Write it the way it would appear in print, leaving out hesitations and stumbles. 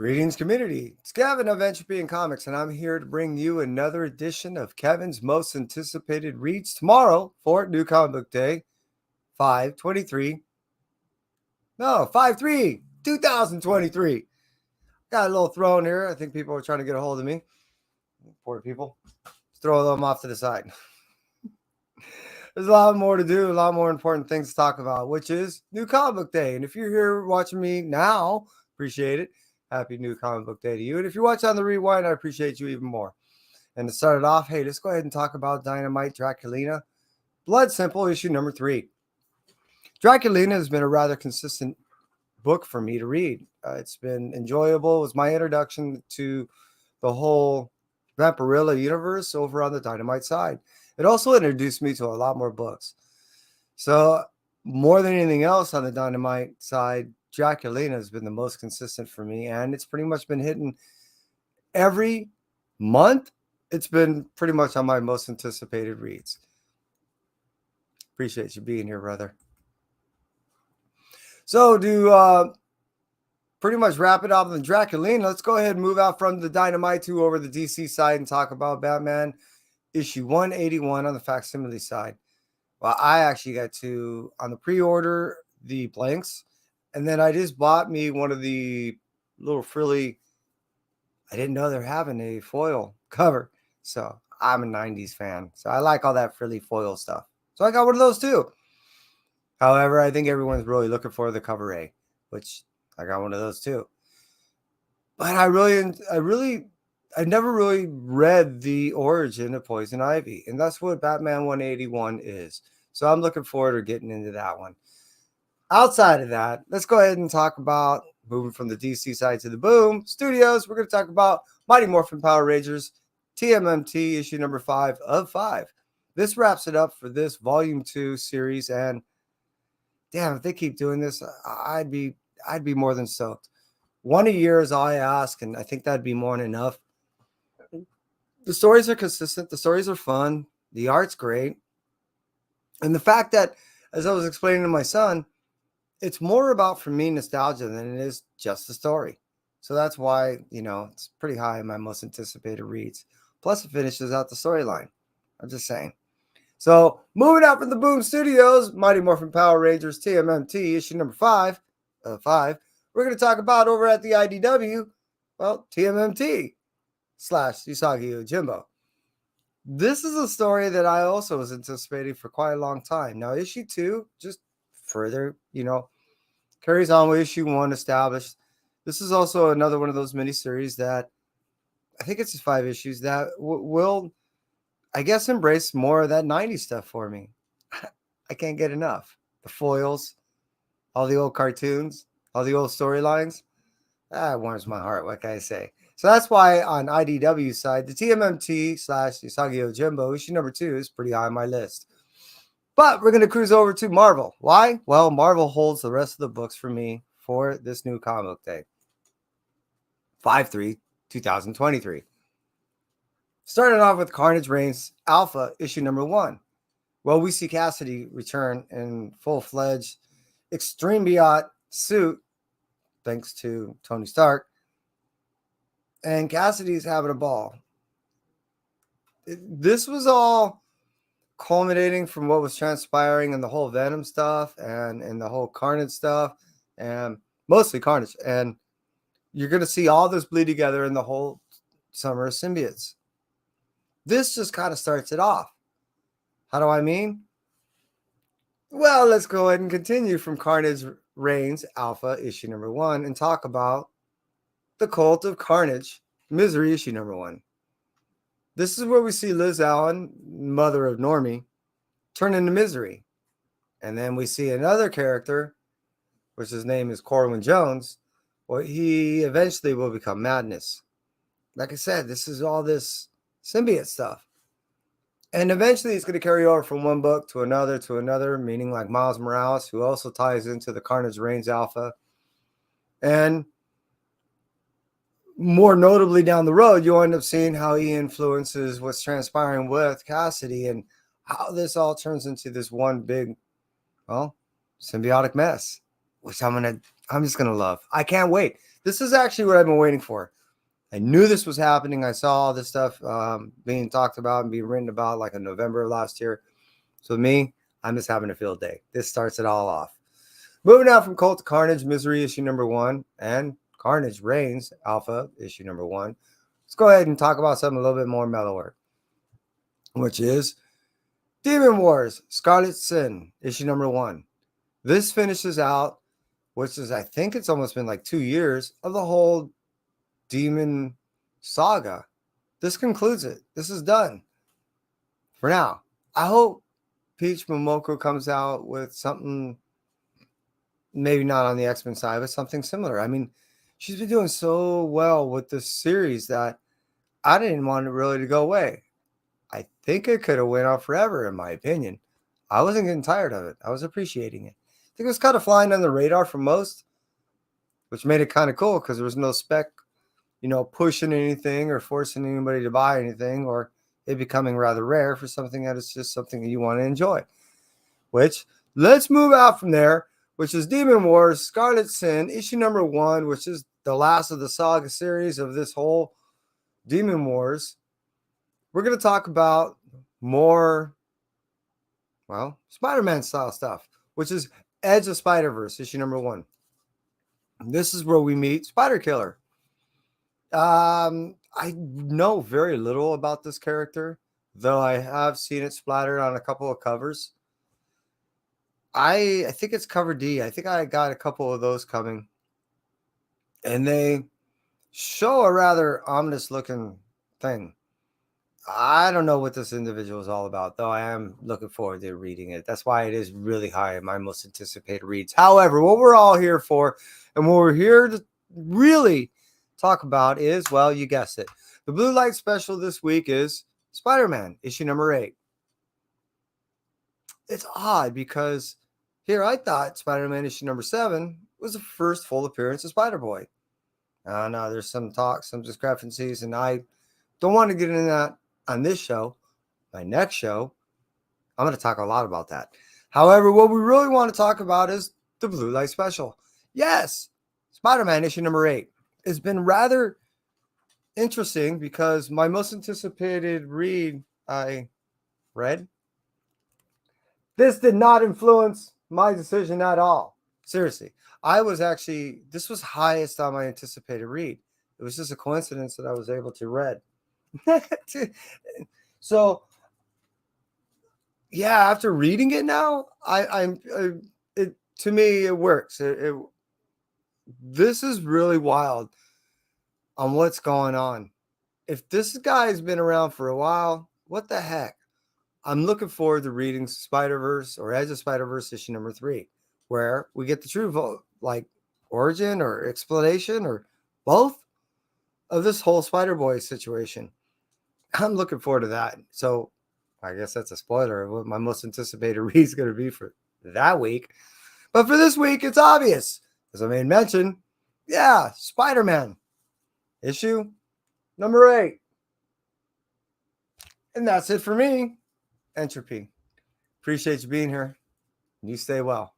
Greetings, community. It's Kevin of Entropy and Comics, and I'm here to bring you another edition of Kevin's most anticipated reads tomorrow for New Comic Book Day, 5/23. No, 5/3, 2023. Got a little throne here. I think people are trying to get a hold of me. Poor people. Let's throw them off to the side. There's a lot more to do, a lot more important things to talk about, which is New Comic Book Day. And if you're here watching me now, appreciate it. Happy New Comic Book Day to you. And if you're watching on the rewind, I appreciate you even more. And to start it off, hey, let's go ahead and talk about Dynamite Draculina. Blood Simple, issue number 3. Draculina has been a rather consistent book for me to read. It's been enjoyable. It was my introduction to the whole Vampirilla universe over on the Dynamite side. It also introduced me to a lot more books. So more than anything else on the Dynamite side, Draculina has been the most consistent for me, and it's pretty much been hitting every month. It's been pretty much on my most anticipated reads. Appreciate you being here, brother. So to pretty much wrap it up on Draculina, let's go ahead and move out from the Dynamite to over the DC side and talk about Batman issue 181 on the facsimile side. Well, I actually got to, on the pre-order, the blanks. And then I just bought me one of the little frilly, I didn't know they're having a foil cover. So I'm a 90s fan. So I like all that frilly foil stuff. So I got one of those too. However, I think everyone's really looking for the cover A, which I got one of those too. But I never really read the origin of Poison Ivy. And that's what Batman 181 is. So I'm looking forward to getting into that one. Outside of that, let's go ahead and talk about, moving from the DC side to the Boom Studios, we're going to talk about Mighty Morphin Power Rangers TMNT issue number 5 of 5. This wraps it up for this volume 2 series, and damn, if they keep doing this, I'd be more than stoked. One a year is all I ask, and I think that'd be more than enough. The stories are consistent. The stories are fun. The art's great. And the fact that, as I was explaining to my son, it's more about, for me, nostalgia than it is just the story. So that's why, it's pretty high in my most anticipated reads. Plus, it finishes out the storyline. I'm just saying. So, moving out from the Boom Studios, Mighty Morphin Power Rangers TMNT issue number 5 of 5. We're going to talk about over at the IDW, well, TMNT / Usagi Yojimbo. This is a story that I also was anticipating for quite a long time. Now, issue 2 just further, carries on with issue 1 established. This is also another one of those miniseries that I think it's just 5 issues that will, I guess, embrace more of that 90s stuff for me. I can't get enough. The foils, all the old cartoons, all the old storylines. That warms my heart. What can I say? So that's why on IDW side, the TMNT / Usagi Yojimbo issue number 2 is pretty high on my list. But we're going to cruise over to Marvel. Why? Well, Marvel holds the rest of the books for me for this New Comic Book Day. 5/3/2023. Starting off with Carnage Reigns Alpha issue number 1. Well, we see Cassidy return in full-fledged Extreme Beyond suit, thanks to Tony Stark. And Cassidy's having a ball. This was all culminating from what was transpiring in the whole Venom stuff and the whole Carnage stuff, and mostly Carnage. And you're going to see all this bleed together in the whole Summer of Symbiotes. This just kind of starts it off. How do I mean? Well, let's go ahead and continue from Carnage Reigns Alpha issue number 1 and talk about the Cult of Carnage Misery issue number 1. This is where we see Liz Allen, mother of Normie, turn into Misery. And then we see another character, which his name is Corwin Jones. Well, he eventually will become Madness. Like I said, this is all this symbiote stuff. And eventually it's going to carry over from one book to another, meaning like Miles Morales, who also ties into the Carnage Reigns Alpha. And more notably down the road, you'll end up seeing how he influences what's transpiring with Cassidy and how this all turns into this one big, symbiotic mess, which I'm I'm just going to love. I can't wait. This is actually what I've been waiting for. I knew this was happening. I saw all this stuff being talked about and being written about like in November of last year. So me, I'm just having a field day. This starts it all off. Moving out from Cult to Carnage, Misery, issue number 1, and Carnage Reigns, Alpha, issue number 1. Let's go ahead and talk about something a little bit more mellower, which is Demon Wars, Scarlet Sin, issue number 1. This finishes out, which is, I think it's almost been like 2 years of the whole Demon saga. This concludes it. This is done for now. I hope Peach Momoko comes out with something, maybe not on the X-Men side, but something similar. I mean, she's been doing so well with this series that I didn't want it really to go away. I think it could have went on forever, in my opinion. I wasn't getting tired of it. I was appreciating it. I think it was kind of flying under the radar for most, which made it kind of cool because there was no spec, pushing anything or forcing anybody to buy anything, or it becoming rather rare for something that is just something that you want to enjoy. Which, let's move out from there, which is Demon Wars, Scarlet Sin, issue number 1, which is the last of the saga series of this whole Demon Wars. We're going to talk about more, Spider-Man style stuff, which is Edge of Spider-Verse, issue number 1. This is where we meet Spider Killer. I know very little about this character, though I have seen it splattered on a couple of covers. I think it's cover D. I think I got a couple of those coming. And they show a rather ominous looking thing. I don't know what this individual is all about, though I am looking forward to reading it. That's why it is really high in my most anticipated reads. However, what we're all here for, and what we're here to really talk about is, well, you guessed it. The Blue Light special this week is Spider-Man, issue number 8. It's odd because here I thought Spider-Man issue number 7 was the first full appearance of Spider-Boy. No, there's some talk, some discrepancies, and I don't want to get into that on this show. My next show, I'm going to talk a lot about that. However, what we really want to talk about is the Blue Light special. Yes, Spider-Man issue number 8. It's been rather interesting because my most anticipated read I read, this did not influence my decision at all. Seriously, this was highest on my anticipated read. It was just a coincidence that I was able to read. So, yeah, after reading it now, to me, it works. This is really wild on what's going on. If this guy's been around for a while, what the heck? I'm looking forward to reading Spider-Verse or Edge of Spider-Verse issue number 3, where we get the true origin or explanation or both of this whole Spider-Boy situation. I'm looking forward to that. So I guess that's a spoiler of what my most anticipated read is going to be for that week. But for this week, it's obvious. As I made mention, Spider-Man issue number 8. And that's it for me. Entropy. Appreciate you being here. You stay well.